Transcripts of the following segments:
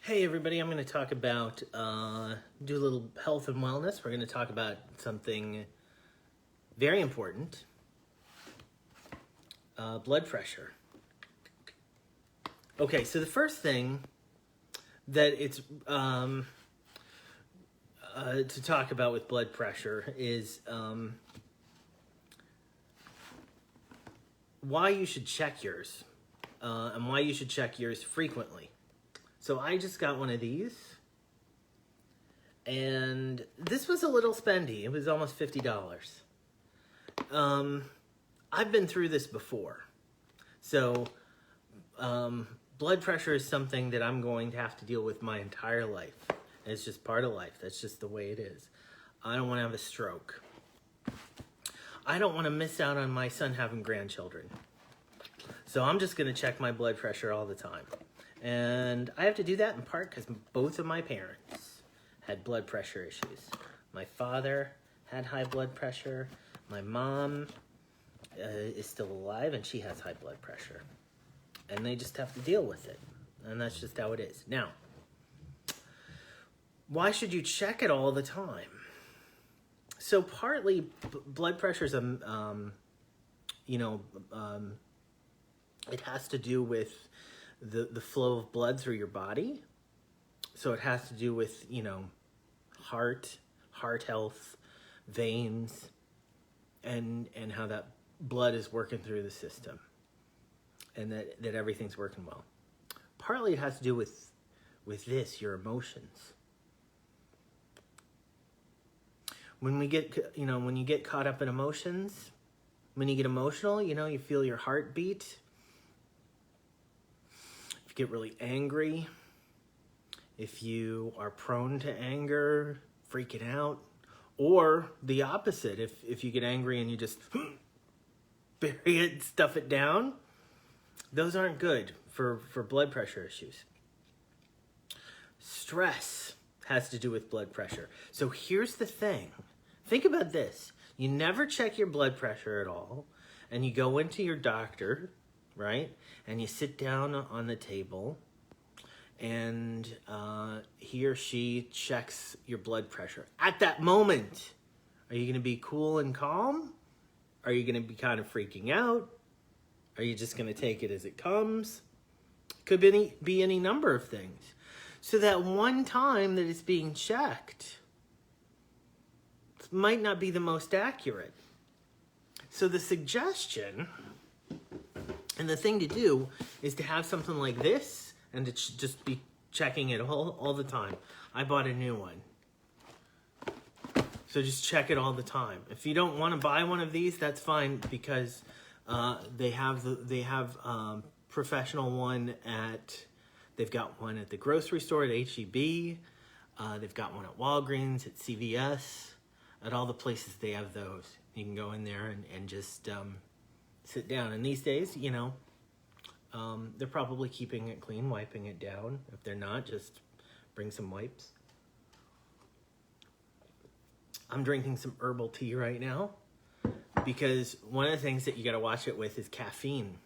Hey everybody, I'm going to talk about, do a little health and wellness. We're going to talk about something very important, blood pressure. Okay, so the first thing that it's to talk about with blood pressure is why you should check yours, and why you should check yours frequently. So I just got one of these, and this was a little spendy. It was almost $50. I've been through this before. So blood pressure is something that I'm going to have to deal with my entire life. And it's just part of life. That's just the way it is. I don't want to have a stroke. I don't want to miss out on my son having grandchildren. So I'm just going to check my blood pressure all the time. And I have to do that in part because both of my parents had blood pressure issues. My father had high blood pressure. My mom is still alive and she has high blood pressure. And they just have to deal with it. And that's just how it is. Now, why should you check it all the time? So partly blood pressure is, it has to do with the flow of blood through your body. So it has to do with, heart health, veins, and how that blood is working through the system and that everything's working well. Partly it has to do with this, your emotions. When we get, when you get caught up in emotions, when you get emotional, you feel your heart beat. Get really angry, if you are prone to anger, freaking out, or the opposite, if you get angry and you just bury it, stuff it down, those aren't good for blood pressure issues. Stress has to do with blood pressure. So here's the thing. Think about this. You never check your blood pressure at all, and you go into your doctor, right? And you sit down on the table and he or she checks your blood pressure. At that moment, are you going to be cool and calm? Are you going to be kind of freaking out? Are you just going to take it as it comes? Could be any number of things. So that one time that it's being checked might not be the most accurate. So the suggestion and the thing to do is to have something like this and to just be checking it all the time. I bought a new one. So just check it all the time. If you don't want to buy one of these, that's fine, because they have professional one they've got one at the grocery store at H-E-B. They've got one at Walgreens, at CVS, at all the places they have those. You can go in there and just sit down. And these days, they're probably keeping it clean, wiping it down. If they're not, just bring some wipes. I'm drinking some herbal tea right now because one of the things that you got to watch it with is caffeine.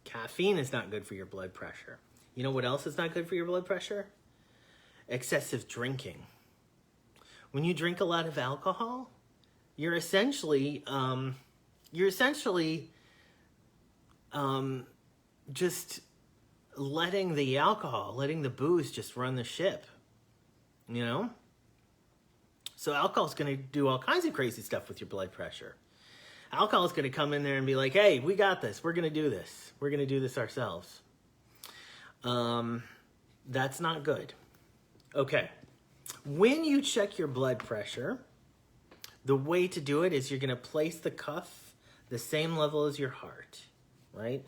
Caffeine is not good for your blood pressure. You know what else is not good for your blood pressure? Excessive drinking. When you drink a lot of alcohol, you're essentially just letting the booze just run the ship, So alcohol's going to do all kinds of crazy stuff with your blood pressure. Alcohol's going to come in there and be like, hey, we got this. We're going to do this. We're going to do this ourselves. That's not good. Okay. When you check your blood pressure, the way to do it is you're going to place the cuff the same level as your heart, right?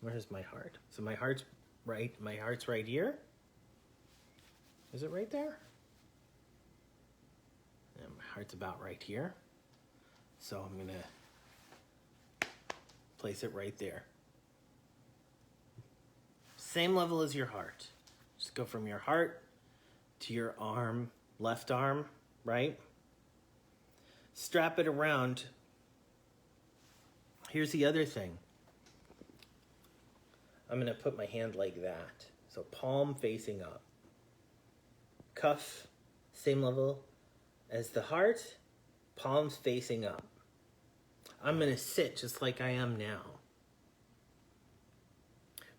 Where's my heart? So my heart's right here. Is it right there? Yeah, my heart's about right here. So I'm going to place it right there. Same level as your heart. Just go from your heart to your arm, left arm, right? Strap it around. Here's the other thing. I'm going to put my hand like that. So palm facing up. cuff same level as the heart, palms facing up. I'm going to sit just like I am now.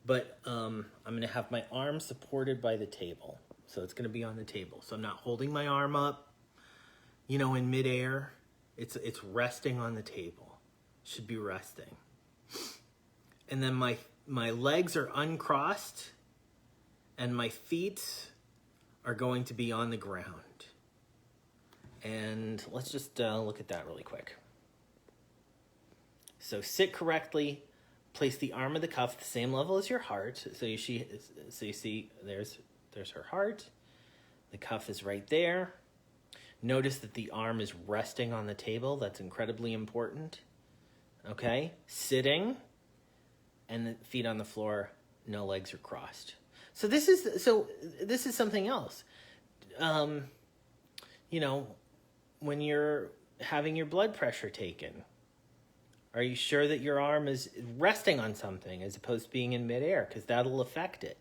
But I'm going to have my arm supported by the table. So it's going to be on the table. So I'm not holding my arm up, in midair. It's resting on the table. Should be resting. And then my legs are uncrossed and my feet are going to be on the ground. And let's just look at that really quick. So sit correctly, place the arm of the cuff the same level as your heart. So you see there's her heart. The cuff is right there. Notice that the arm is resting on the table. That's incredibly important. Okay? Sitting and the feet on the floor, no legs are crossed. So this is something else. When you're having your blood pressure taken, are you sure that your arm is resting on something as opposed to being in midair? Because that'll affect it.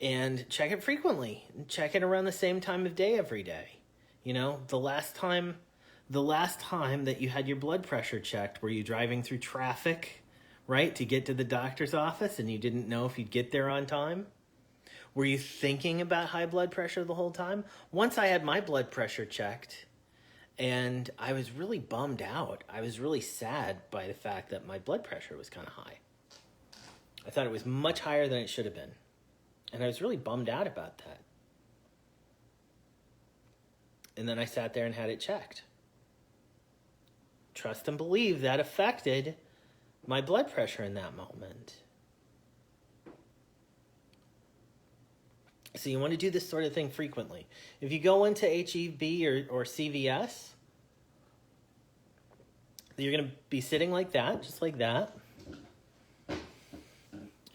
And check it frequently. Check it around the same time of day every day. The last time that you had your blood pressure checked, were you driving through traffic, right, to get to the doctor's office and you didn't know if you'd get there on time? Were you thinking about high blood pressure the whole time? Once I had my blood pressure checked, and I was really bummed out. I was really sad by the fact that my blood pressure was kind of high. I thought it was much higher than it should have been. And I was really bummed out about that. And then I sat there and had it checked. Trust and believe that affected my blood pressure in that moment. So you want to do this sort of thing frequently. If you go into HEB or CVS, you're going to be sitting like that, just like that.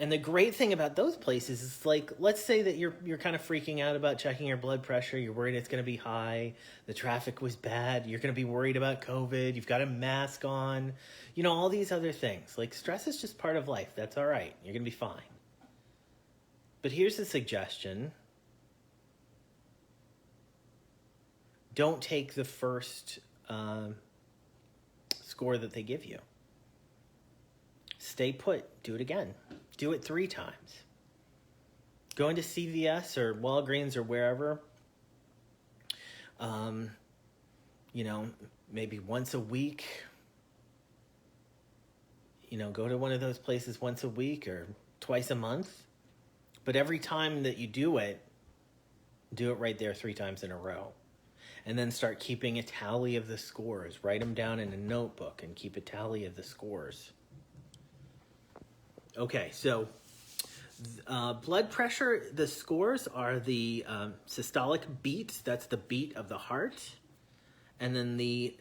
And the great thing about those places is, like, let's say that you're kind of freaking out about checking your blood pressure. You're worried it's going to be high. The traffic was bad. You're going to be worried about COVID. You've got a mask on. All these other things. Like, stress is just part of life. That's all right. You're going to be fine. But here's a suggestion. Don't take the first score that they give you. Stay put. Do it again. Do it 3 times. Go into CVS or Walgreens or wherever. Maybe once a week. Go to one of those places once a week or twice a month. But every time that you do it right there 3 times in a row. And then start keeping a tally of the scores. Write them down in a notebook and keep a tally of the scores. Okay, so blood pressure, the scores are the systolic beat. That's the beat of the heart. And then the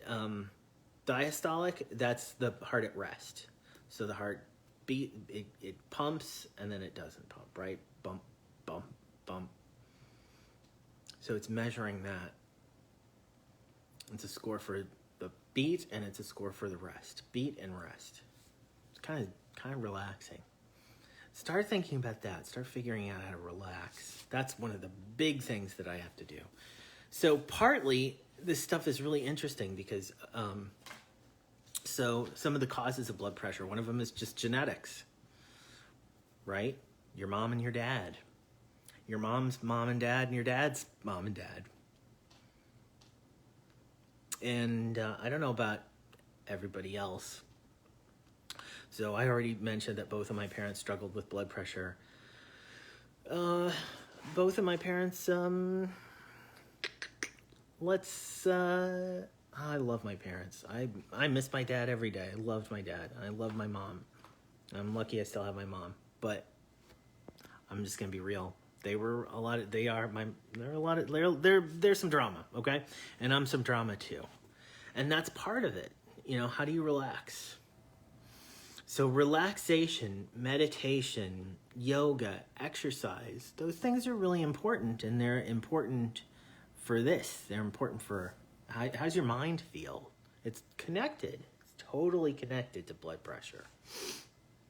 diastolic, that's the heart at rest. So the heart beat, it pumps and then it doesn't pump, right? Bump, bump, bump. So it's measuring that. It's a score for the beat and it's a score for the rest. Beat and rest. It's kind of relaxing. Start thinking about that. Start figuring out how to relax. That's one of the big things that I have to do. So partly, this stuff is really interesting because so some of the causes of blood pressure, one of them is just genetics, right? Your mom and your dad. Your mom's mom and dad and your dad's mom and dad. And I don't know about everybody else. So I already mentioned that both of my parents struggled with blood pressure. Both of my parents, I love my parents. I miss my dad every day. I loved my dad. I love my mom. I'm lucky I still have my mom. But I'm just gonna be real. There's some drama, okay? And I'm some drama too. And that's part of it. How do you relax? So relaxation, meditation, yoga, exercise, those things are really important, and they're important for this. They're important for how's your mind feel? It's connected. It's totally connected to blood pressure.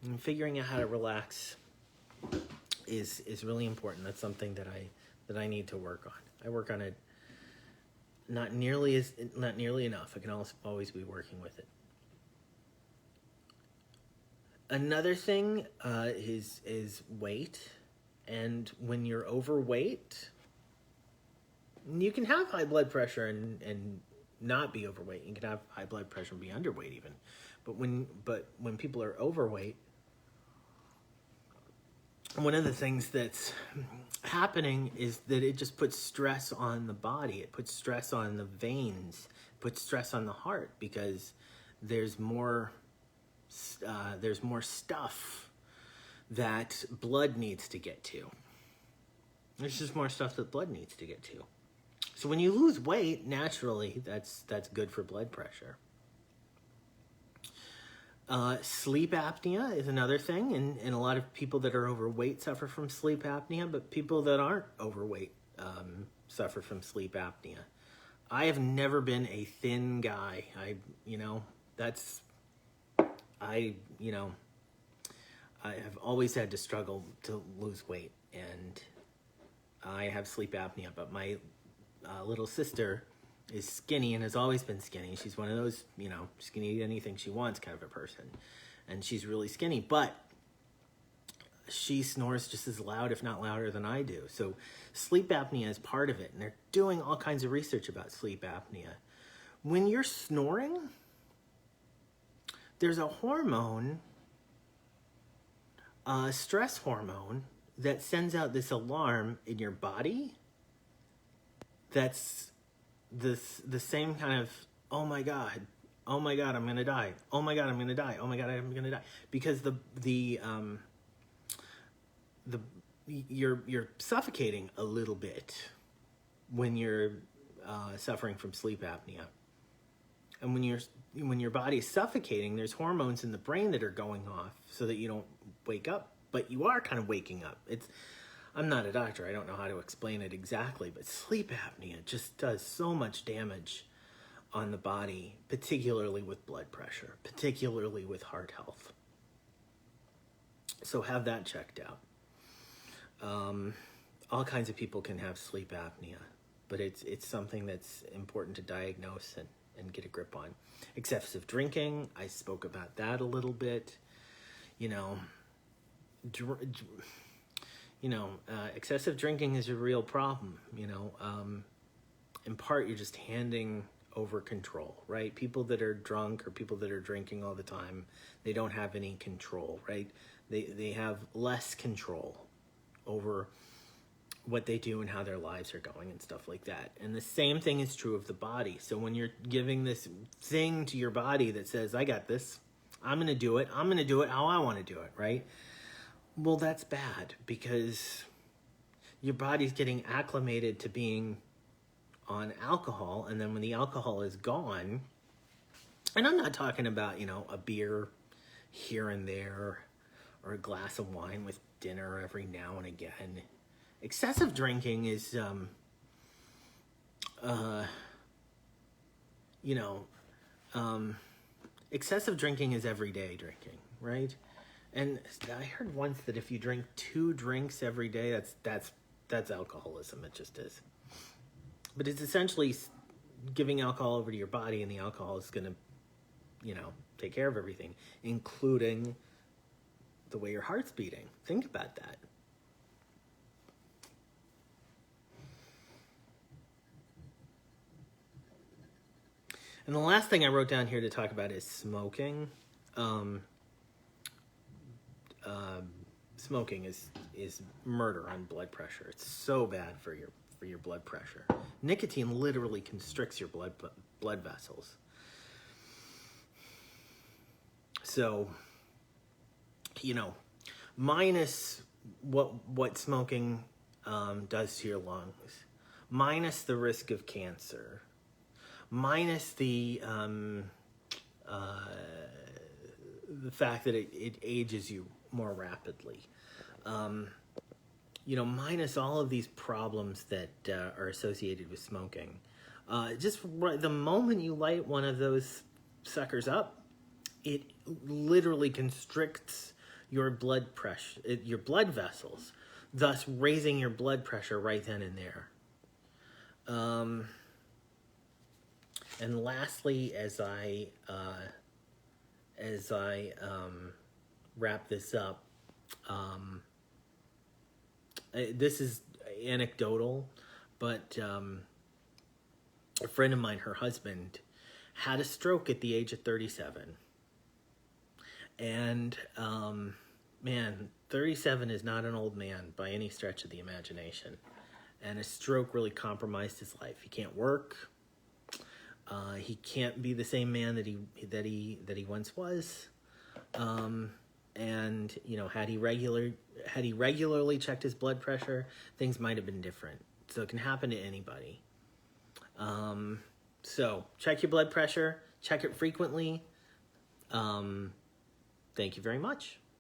And figuring out how to relax is really important. That's something that I need to work on. I work on it not nearly enough. I can always be working with it. Another thing is weight, and when you're overweight, you can have high blood pressure and not be overweight. You can have high blood pressure and be underweight even. But when people are overweight, one of the things that's happening is that it just puts stress on the body. It puts stress on the veins, puts stress on the heart, because there's more stuff that blood needs to get to. There's just more stuff that blood needs to get to. So when you lose weight, naturally, that's good for blood pressure. Sleep apnea is another thing, and a lot of people that are overweight suffer from sleep apnea, but people that aren't overweight suffer from sleep apnea. I have never been a thin guy. I have always had to struggle to lose weight, and I have sleep apnea, but my little sister is skinny and has always been skinny. She's one of those, she can eat anything she wants kind of a person. And she's really skinny, but she snores just as loud, if not louder than I do. So sleep apnea is part of it. And they're doing all kinds of research about sleep apnea. When you're snoring, there's a hormone, a stress hormone, that sends out this alarm in your body that's the same kind of, oh my God, I'm gonna die. Oh my God, I'm gonna die. Oh my God, I'm gonna die. Because you're suffocating a little bit when you're suffering from sleep apnea. And when your body's suffocating, there's hormones in the brain that are going off so that you don't wake up, but you are kind of waking up. I'm not a doctor. I don't know how to explain it exactly, but sleep apnea just does so much damage on the body, particularly with blood pressure, particularly with heart health. So have that checked out. All kinds of people can have sleep apnea, but it's something that's important to diagnose and get a grip on. Excessive drinking, I spoke about that a little bit. Excessive drinking is a real problem. In part, you're just handing over control, right? People that are drunk or people that are drinking all the time, they don't have any control, right? They have less control over what they do and how their lives are going and stuff like that. And the same thing is true of the body. So when you're giving this thing to your body that says, I got this, I'm going to do it how I want to do it, right? Well, that's bad, because your body's getting acclimated to being on alcohol, and then when the alcohol is gone, and I'm not talking about, a beer here and there or a glass of wine with dinner every now and again. Excessive drinking is, excessive drinking is everyday drinking, right? And I heard once that if you drink 2 drinks every day, that's alcoholism. It just is. But it's essentially giving alcohol over to your body, and the alcohol is going to, take care of everything, including the way your heart's beating. Think about that. And the last thing I wrote down here to talk about is smoking. Smoking is murder on blood pressure. It's so bad for your blood pressure. Nicotine literally constricts your blood vessels. So, minus what smoking does to your lungs, minus the risk of cancer, minus the fact that it ages you more rapidly, minus all of these problems that are associated with smoking. Just the moment you light one of those suckers up, it literally constricts your blood pressure, your blood vessels, thus raising your blood pressure right then and there. And lastly, as I wrap this up, this is anecdotal, but a friend of mine, her husband, had a stroke at the age of 37. And man, 37 is not an old man by any stretch of the imagination. And a stroke really compromised his life. He can't work. He can't be the same man that he once was. And you know, had he regularly checked his blood pressure, things might have been different. So it can happen to anybody. So check your blood pressure. Check it frequently. Thank you very much.